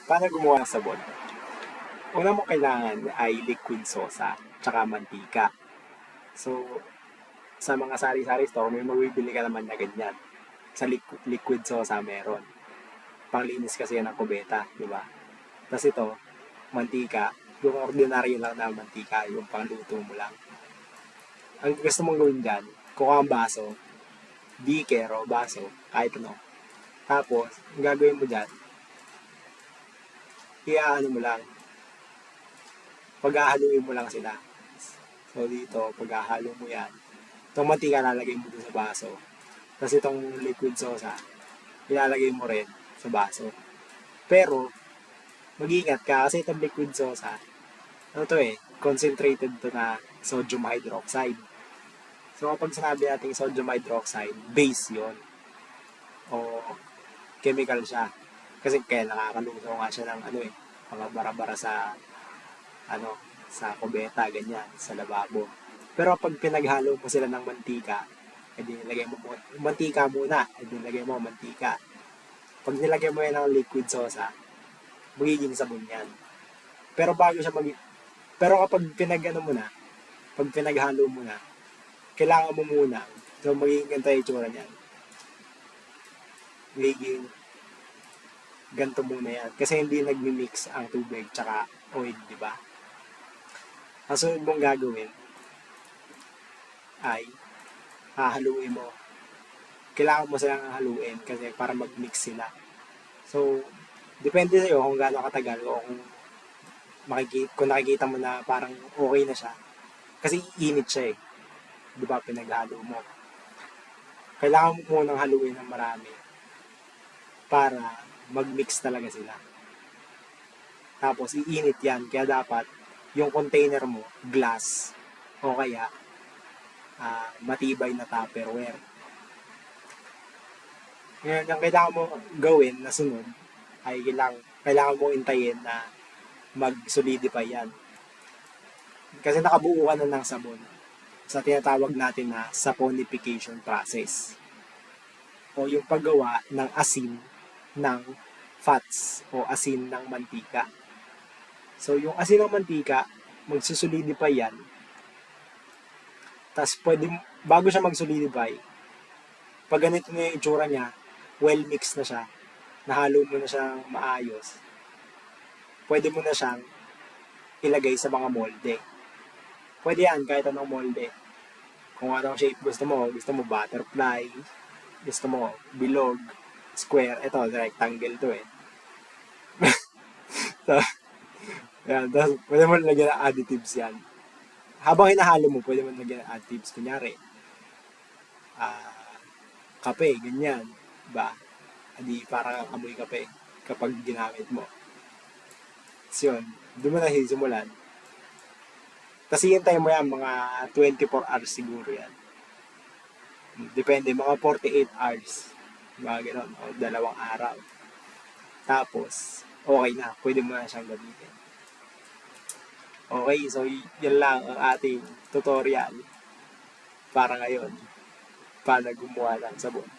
Paano gumawa ng sabon? Una mo kailangan ay liquid sosa, tsaka mantika. So, sa mga sari-sari store, may mabibili ka naman na ganyan. Sa liquid sosa meron. Panglinis kasi yan ng kubeta, di ba? Tapos ito, mantika. Yung ordinary lang na mantika, yung pangluto mo lang. Ang gusto mong gawin dyan, kuha ang baso, beaker o baso, kahit ano. Tapos, ang gagawin mo dyan, iaano mo lang, paghahaluin mo lang sila. So dito, paghahalo mo yan, itong mantika lalagay mo dun sa baso. Tapos itong liquid sosa, ilalagay mo rin sa baso. Pero, mag-ingat ka kasi itong liquid sosa, ano to concentrated to na sodium hydroxide. So kapag sinabi natin sodium hydroxide, base yon o chemical siya. Kasi kaya nakakaluso nga siya ng mga bara-bara ano, sa kubeta, ganyan, sa lababo. Pero pag pinaghalo mo sila ng mantika, edi nilagay mo mantika muna, edi nilagay mo mantika. Pag nilagay mo yan ng liquid sosa, magiging sabon yan. Pero bago siya pero kapag pinagano mo na, pag pinaghalo mo na, kailangan mo muna, so magiging ganito yung itsura niyan. Magiging ganito muna yan. Kasi hindi nagmi-mix ang tubig tsaka oil, di ba? Ang sunod mong gagawin ay hahaluin mo. Kailangan mo silang haluin kasi para mag-mix sila. So, depende sa'yo kung gaano katagal o kung nakikita mo na parang okay na siya. Kasi init siya eh. Di ba, pinaghalo mo. Kailangan mo munang haluin ng marami para mag-mix talaga sila. Tapos, iinit yan. Kaya dapat, yung container mo, glass, o kaya, matibay na Tupperware. Ngayon, ang kailangan mo gawin na sunod, ay kailangan mo intayin na mag-solidify yan. Kasi nakabuo ka na ng sabon sa tinatawag natin na saponification process o yung paggawa ng asin ng fats o asin ng mantika. So, yung asin ng mantika, magsusolidify yan. Tapos, bago siya mag-solidify, pag ganito na yung itsura niya, well-mixed na siya, nahalo mo na siyang maayos, pwede mo na siyang ilagay sa mga molde. Pwede yan, kahit anong molde. Kung anong shape gusto mo butterfly, gusto mo bilog, square, ito, rectangle to eh. So, yan, tapos pwede mo lagyan ng additives yan. Habang hinahalo mo, pwede mo lagyan ng additives. Kunyari, kape, ganyan. Diba? Hindi parang amoy kape kapag ginamit mo. So yun, doon mo na sisimulan. Kasi hintay mo yan, mga 24 hours siguro yan. Depende, mga 48 hours. Mga gano'n, o 2 araw. Tapos, okay na, pwede mo na siyang gamitin. Okay, so yan lang ang ating tutorial para ngayon. Paano gumawa ng sabon.